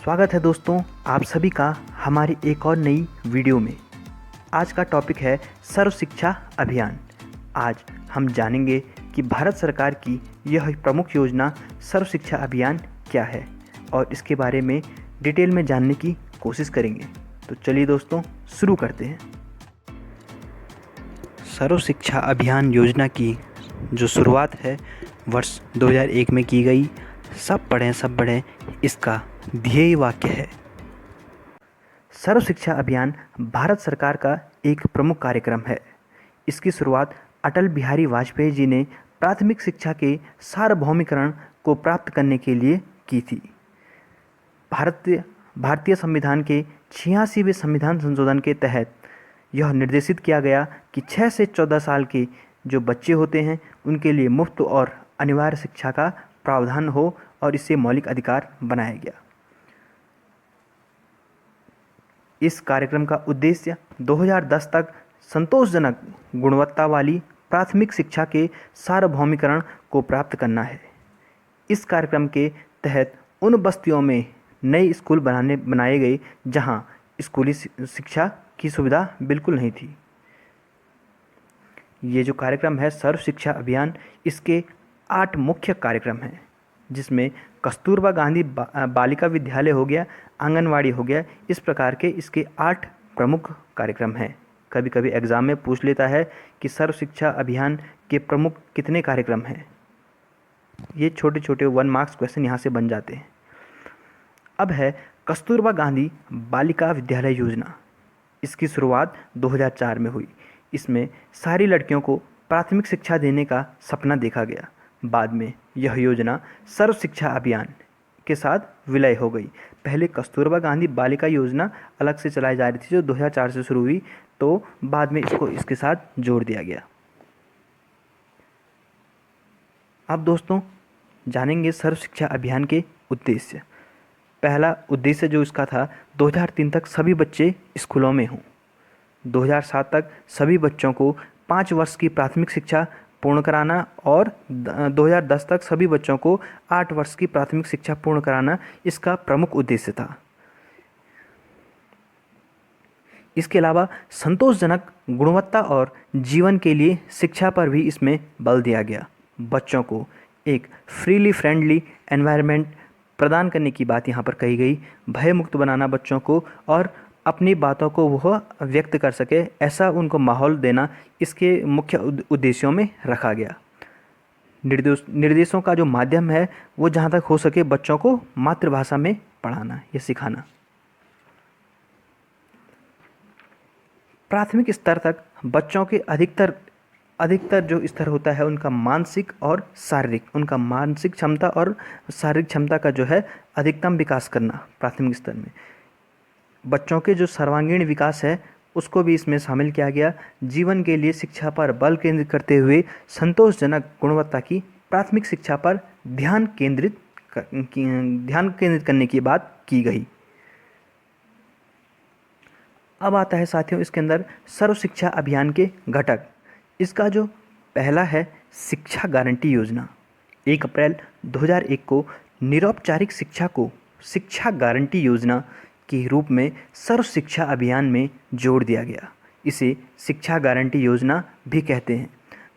स्वागत है दोस्तों आप सभी का हमारी एक और नई वीडियो में। आज का टॉपिक है सर्व शिक्षा अभियान। आज हम जानेंगे कि भारत सरकार की यह प्रमुख योजना सर्व शिक्षा अभियान क्या है और इसके बारे में डिटेल में जानने की कोशिश करेंगे। तो चलिए दोस्तों शुरू करते हैं। सर्व शिक्षा अभियान योजना की जो शुरुआत है वर्ष 2001 में की गई। सब पढ़ें इसका ध्येय वाक्य है। सर्व शिक्षा अभियान भारत सरकार का एक प्रमुख कार्यक्रम है। इसकी शुरुआत अटल बिहारी वाजपेयी जी ने प्राथमिक शिक्षा के सार्वभौमिकरण को प्राप्त करने के लिए की थी। भारतीय संविधान के 86वें संविधान संशोधन के तहत यह निर्देशित किया गया कि 6 से 14 साल के जो बच्चे होते हैं उनके लिए मुफ्त और अनिवार्य शिक्षा का प्रावधान हो और इससे मौलिक अधिकार बनाया गया। इस कार्यक्रम का उद्देश्य 2010 तक संतोषजनक गुणवत्ता वाली प्राथमिक शिक्षा के सार्वभौमिकरण को प्राप्त करना है। इस कार्यक्रम के तहत उन बस्तियों में नए स्कूल बनाए गए जहां स्कूली शिक्षा की सुविधा बिल्कुल नहीं थी। ये जो कार्यक्रम है सर्व शिक्षा अभियान, इसके 8 मुख्य कार्यक्रम हैं, जिसमें कस्तूरबा गांधी बालिका विद्यालय हो गया, आंगनवाड़ी हो गया। इस प्रकार के इसके 8 प्रमुख कार्यक्रम हैं। कभी कभी एग्ज़ाम में पूछ लेता है कि सर्व शिक्षा अभियान के प्रमुख कितने कार्यक्रम हैं। ये छोटे छोटे 1 मार्क्स क्वेश्चन यहाँ से बन जाते हैं। अब है कस्तूरबा गांधी बालिका विद्यालय योजना। इसकी शुरुआत 2004 में हुई। इसमें सारी लड़कियों को प्राथमिक शिक्षा देने का सपना देखा गया। बाद में यह योजना सर्व शिक्षा अभियान के साथ विलय हो गई। पहले कस्तूरबा गांधी बालिका योजना अलग से चलाई जा रही थी जो 2004 से शुरू हुई, तो बाद में इसको इसके साथ जोड़ दिया गया। अब दोस्तों जानेंगे सर्व शिक्षा अभियान के उद्देश्य। पहला उद्देश्य जो इसका था 2003 तक सभी बच्चे स्कूलों में हों। 2007 तक सभी बच्चों को 5 वर्ष की प्राथमिक शिक्षा पूर्ण कराना और 2010 तक सभी बच्चों को 8 वर्ष की प्राथमिक शिक्षा पूर्ण कराना इसका प्रमुख उद्देश्य था। इसके अलावा संतोषजनक गुणवत्ता और जीवन के लिए शिक्षा पर भी इसमें बल दिया गया। बच्चों को एक फ्रीली फ्रेंडली एनवायरनमेंट प्रदान करने की बात यहाँ पर कही गई। भयमुक्त बनाना बच्चों को और अपनी बातों को वह व्यक्त कर सके, ऐसा उनको माहौल देना इसके मुख्य उद्देश्यों में रखा गया। निर्देशों का जो माध्यम है वो जहाँ तक हो सके बच्चों को मातृभाषा में पढ़ाना या सिखाना। प्राथमिक स्तर तक बच्चों के अधिकतर जो स्तर होता है उनका मानसिक और शारीरिक, उनका मानसिक क्षमता और शारीरिक क्षमता का जो है अधिकतम विकास करना प्राथमिक स्तर में। बच्चों के जो सर्वांगीण विकास है उसको भी इसमें शामिल किया गया। जीवन के लिए शिक्षा पर बल केंद्रित करते हुए संतोषजनक गुणवत्ता की प्राथमिक शिक्षा पर ध्यान केंद्रित करने की बात की गई। अब आता है साथियों इसके अंदर सर्व शिक्षा अभियान के घटक। इसका जो पहला है शिक्षा गारंटी योजना। 1 अप्रैल 2001 को निरौपचारिक शिक्षा को शिक्षा गारंटी योजना के रूप में सर्व शिक्षा अभियान में जोड़ दिया गया। इसे शिक्षा गारंटी योजना भी कहते हैं।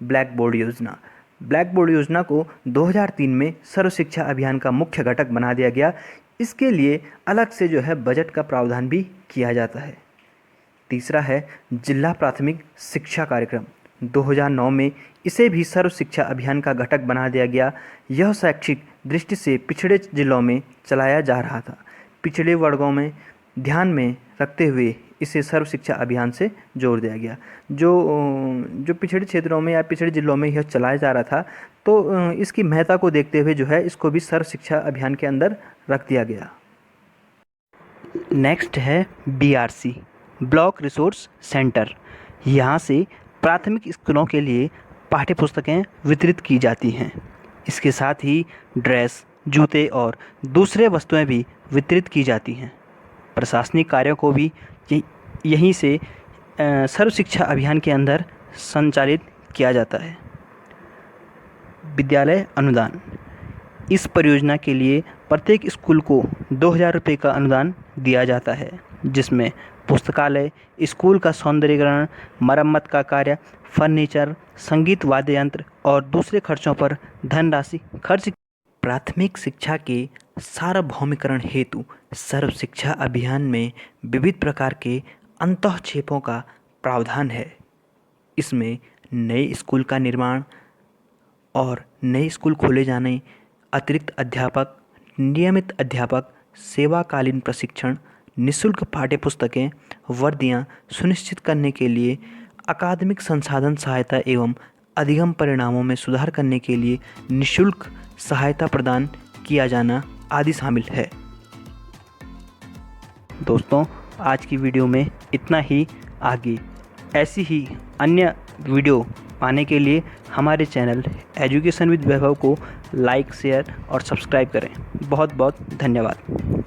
ब्लैक बोर्ड योजना को 2003 में सर्व शिक्षा अभियान का मुख्य घटक बना दिया गया। इसके लिए अलग से जो है बजट का प्रावधान भी किया जाता है। तीसरा है जिला प्राथमिक शिक्षा कार्यक्रम। 2009 में इसे भी सर्व शिक्षा अभियान का घटक बना दिया गया। यह शैक्षिक दृष्टि से पिछड़े जिलों में चलाया जा रहा था। पिछड़े वर्गों में ध्यान में रखते हुए इसे सर्व शिक्षा अभियान से जोड़ दिया गया। जो पिछड़े क्षेत्रों में या पिछड़े जिलों में यह चलाया जा रहा था, तो इसकी महत्ता को देखते हुए जो है इसको भी सर्व शिक्षा अभियान के अंदर रख दिया गया। नेक्स्ट है BRC, ब्लॉक रिसोर्स सेंटर। यहाँ से प्राथमिक स्कूलों के लिए पाठ्य पुस्तकें वितरित की जाती हैं। इसके साथ ही ड्रेस, जूते और दूसरे वस्तुएं भी वितरित की जाती हैं। प्रशासनिक कार्यों को भी यहीं से सर्व शिक्षा अभियान के अंदर संचालित किया जाता है। विद्यालय अनुदान। इस परियोजना के लिए प्रत्येक स्कूल को 2,000 रुपये का अनुदान दिया जाता है, जिसमें पुस्तकालय, स्कूल का सौंदर्यीकरण, मरम्मत का कार्य, फर्नीचर, संगीत वाद्य यंत्र और दूसरे खर्चों पर धनराशि खर्च। प्राथमिक शिक्षा के सार्वभौमिकरण हेतु सर्व शिक्षा अभियान में विविध प्रकार के अंतःक्षेपों का प्रावधान है। इसमें नए स्कूल का निर्माण और नए स्कूल खोले जाने, अतिरिक्त अध्यापक, नियमित अध्यापक, सेवाकालीन प्रशिक्षण, निःशुल्क पाठ्यपुस्तकें, वर्दियां सुनिश्चित करने के लिए, अकादमिक संसाधन सहायता एवं अधिगम परिणामों में सुधार करने के लिए निःशुल्क सहायता प्रदान किया जाना आदि शामिल है। दोस्तों, आज की वीडियो में इतना ही। आगे ऐसी ही अन्य वीडियो पाने के लिए हमारे चैनल एजुकेशन विद वैभव को लाइक, शेयर और सब्सक्राइब करें। बहुत बहुत धन्यवाद।